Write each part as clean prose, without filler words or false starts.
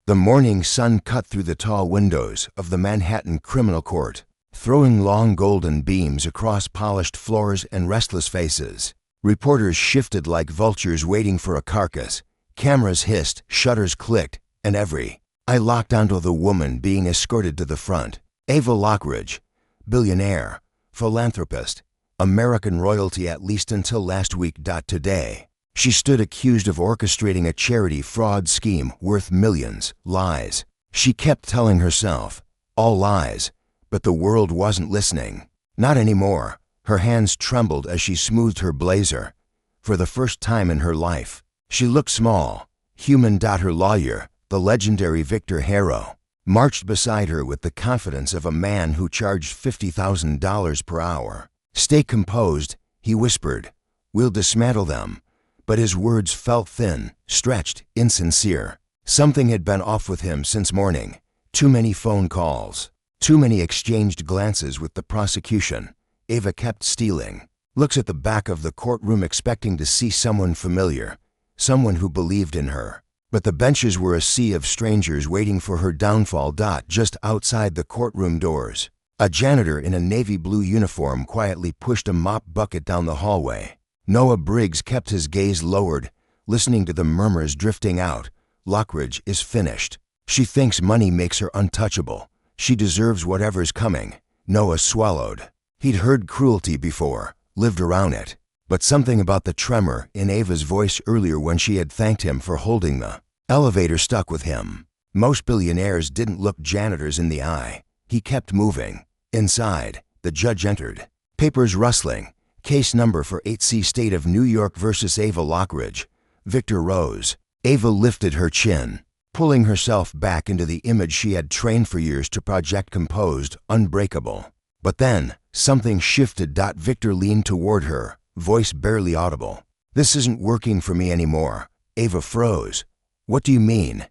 The morning sun cut through the tall windows of the Manhattan criminal court, throwing long golden beams across polished floors and restless faces. Reporters shifted like vultures waiting for a carcass. Cameras hissed, shutters clicked, and every eye locked onto the woman being escorted to the front. Ava Lockridge, billionaire, philanthropist, American royalty at least until last week. Today, she stood accused of orchestrating a charity fraud scheme worth millions. Lies. She kept telling herself, all lies, but the world wasn't listening. Not anymore. Her hands trembled as she smoothed her blazer. For the first time in her life, she looked small, human. Her lawyer, the legendary Victor Harrow, marched beside her with the confidence of a man who charged $50,000 per hour. Stay composed, he whispered. We'll dismantle them. But his words felt thin, stretched, insincere. Something had been off with him since morning. Too many phone calls. Too many exchanged glances with the prosecution. Ava kept stealing looks at the back of the courtroom, expecting to see someone familiar, someone who believed in her. But the benches were a sea of strangers waiting for her downfall. Just outside the courtroom doors, a janitor in a navy blue uniform quietly pushed a mop bucket down the hallway. Noah Briggs kept his gaze lowered, listening to the murmurs drifting out. Lockridge is finished. She thinks money makes her untouchable. She deserves whatever's coming. Noah swallowed. He'd heard cruelty before, lived around it. But something about the tremor in Ava's voice earlier when she had thanked him for holding the elevator stuck with him. Most billionaires didn't look janitors in the eye. He kept moving. Inside, the judge entered. Papers rustling. Case number for 8C State of New York versus Ava Lockridge. Victor rose. Ava lifted her chin, pulling herself back into the image she had trained for years to project, composed, unbreakable. But then, something shifted. Victor leaned toward her, voice barely audible. This isn't working for me anymore. Ava froze. What do you mean?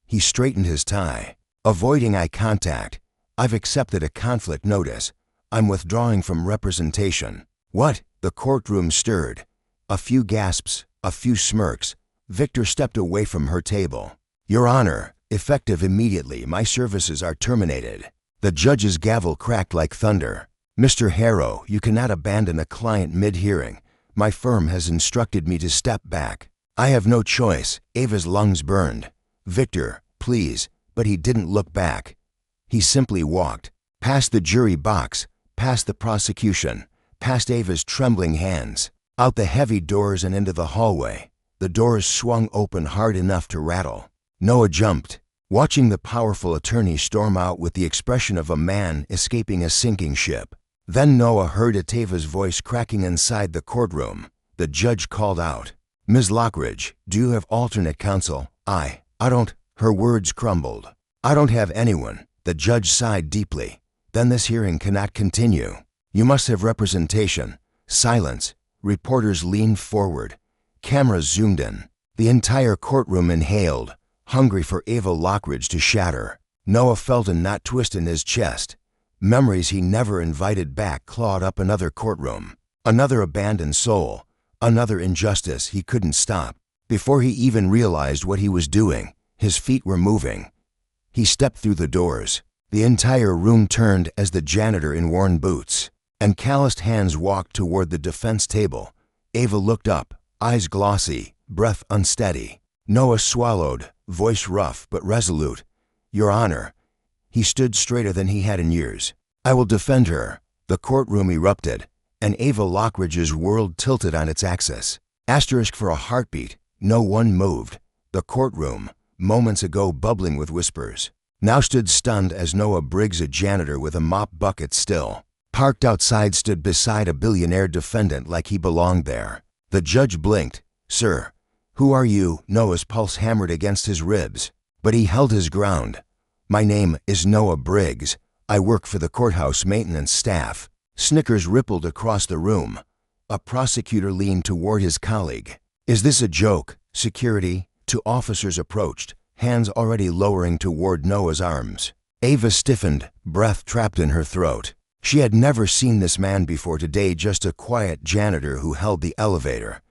He straightened his tie, avoiding eye contact. I've accepted a conflict notice. I'm withdrawing from representation. What? The courtroom stirred. A few gasps, a few smirks. Victor stepped away from her table. Your Honor, effective immediately, my services are terminated. The judge's gavel cracked like thunder. Mr. Harrow, you cannot abandon a client mid-hearing. My firm has instructed me to step back. I have no choice. Ava's lungs burned. Victor, please. But he didn't look back. He simply walked, past the jury box, past the prosecution, past Ava's trembling hands, out the heavy doors and into the hallway. The doors swung open hard enough to rattle. Noah jumped, watching the powerful attorney storm out with the expression of a man escaping a sinking ship. Then Noah heard Ava's voice cracking inside the courtroom. The judge called out, Ms. Lockridge, do you have alternate counsel? I don't. Her words crumbled. I don't have anyone. The judge sighed deeply. Then this hearing cannot continue. You must have representation. Silence. Reporters leaned forward. Cameras zoomed in. The entire courtroom inhaled, hungry for Ava Lockridge to shatter. Noah felt a knot twist in his chest. Memories he never invited back clawed up another courtroom, another abandoned soul, another injustice he couldn't stop. Before he even realized what he was doing, his feet were moving. He stepped through the doors. The entire room turned as the janitor in worn boots and calloused hands walked toward the defense table. Ava looked up, eyes glossy, breath unsteady. Noah swallowed, voice rough but resolute. Your Honor. He stood straighter than he had in years. I will defend her. The courtroom erupted, and Ava Lockridge's world tilted on its axis. Asterisk for a heartbeat. No one moved. The courtroom, moments ago bubbling with whispers, now stood stunned as Noah Briggs, a janitor with a mop bucket still parked outside, stood beside a billionaire defendant like he belonged there. The judge blinked. Sir, who are you? Noah's pulse hammered against his ribs, but he held his ground. My name is Noah Briggs. I work for the courthouse maintenance staff. Snickers rippled across the room. A prosecutor leaned toward his colleague. Is this a joke? Security? Two officers approached, hands already lowering toward Noah's arms. Ava stiffened, breath trapped in her throat. She had never seen this man before. Today, just a quiet janitor who held the elevator.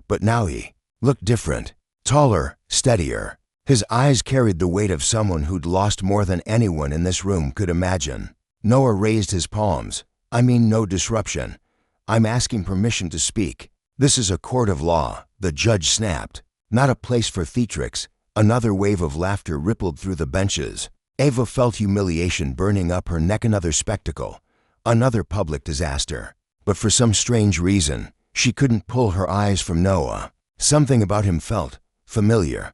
But now he looked different, taller, steadier. His eyes carried the weight of someone who'd lost more than anyone in this room could imagine. Noah raised his palms. I mean, no disruption. I'm asking permission to speak. This is a court of law, the judge snapped. Not a place for theatrics. Another wave of laughter rippled through the benches. Ava felt humiliation burning up her neck. Another spectacle. Another public disaster. But for some strange reason, she couldn't pull her eyes from Noah. Something about him felt familiar.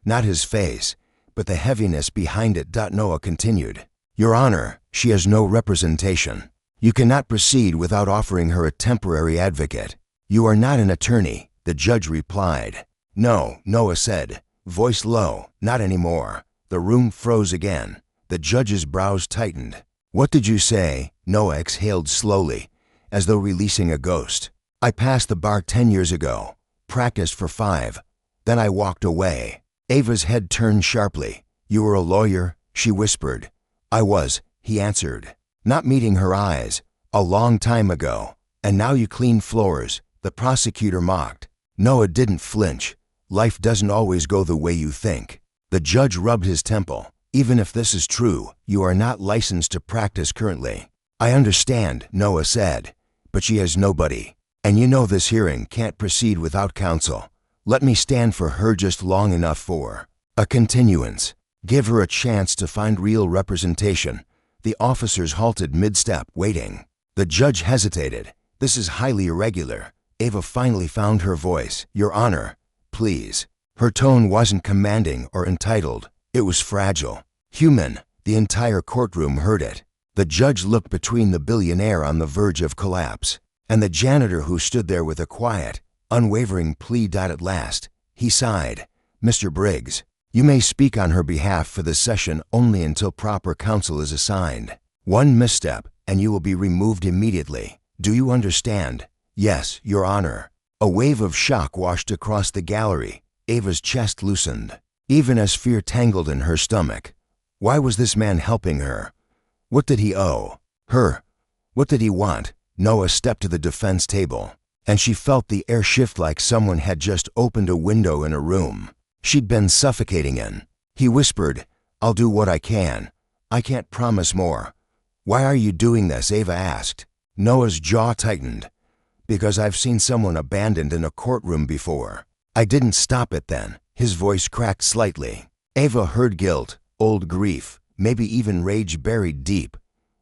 Not his face, but the heaviness behind it. Noah continued. Your Honor, she has no representation. You cannot proceed without offering her a temporary advocate. You are not an attorney, the judge replied. No, Noah said, voice low, not anymore. The room froze again. The judge's brows tightened. What did you say? Noah exhaled slowly, as though releasing a ghost. I passed the bar 10 years ago, practiced for 5. Then I walked away. Ava's head turned sharply. You were a lawyer? She whispered. I was, he answered, not meeting her eyes. A long time ago. And now you clean floors, the prosecutor mocked. Noah didn't flinch. Life doesn't always go the way you think. The judge rubbed his temple. Even if this is true, you are not licensed to practice currently. I understand, Noah said, but she has nobody. And you know this hearing can't proceed without counsel. Let me stand for her just long enough for a continuance. Give her a chance to find real representation. The officers halted mid-step, waiting. The judge hesitated. This is highly irregular. Ava finally found her voice. Your Honor, please. Her tone wasn't commanding or entitled. It was fragile, human. The entire courtroom heard it. The judge looked between the billionaire on the verge of collapse and the janitor who stood there with a quiet, unwavering plea. At last, he sighed. Mr. Briggs, you may speak on her behalf for the session only until proper counsel is assigned. One misstep, and you will be removed immediately. Do you understand? Yes, Your Honor. A wave of shock washed across the gallery. Ava's chest loosened, even as fear tangled in her stomach. Why was this man helping her? What did he owe her? What did he want? Noah stepped to the defense table, and she felt the air shift like someone had just opened a window in a room she'd been suffocating in. He whispered, I'll do what I can. I can't promise more. Why are you doing this? Ava asked. Noah's jaw tightened. Because I've seen someone abandoned in a courtroom before. I didn't stop it then. His voice cracked slightly. Ava heard guilt, old grief, maybe even rage buried deep.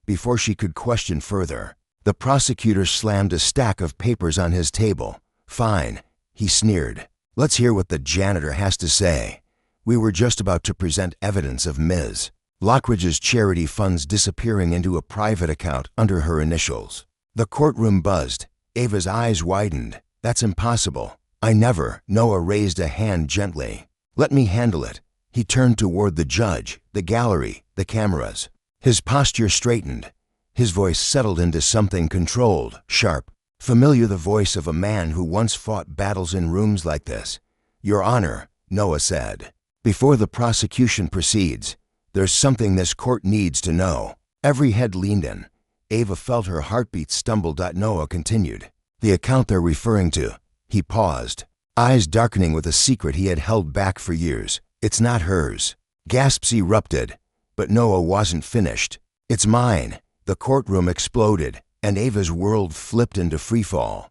Before she could question further, the prosecutor slammed a stack of papers on his table. Fine, he sneered. Let's hear what the janitor has to say. We were just about to present evidence of Ms. Lockridge's charity funds disappearing into a private account under her initials. The courtroom buzzed. Ava's eyes widened. That's impossible. I never. Noah raised a hand gently. Let me handle it. He turned toward the judge, the gallery, the cameras. His posture straightened. His voice settled into something controlled, sharp, familiar, the voice of a man who once fought battles in rooms like this. Your Honor, Noah said, before the prosecution proceeds, there's something this court needs to know. Every head leaned in. Ava felt her heartbeat stumble. Noah continued. The account they're referring to. He paused, eyes darkening with a secret he had held back for years. It's not hers. Gasps erupted, but Noah wasn't finished. It's mine. The courtroom exploded, and Ava's world flipped into freefall.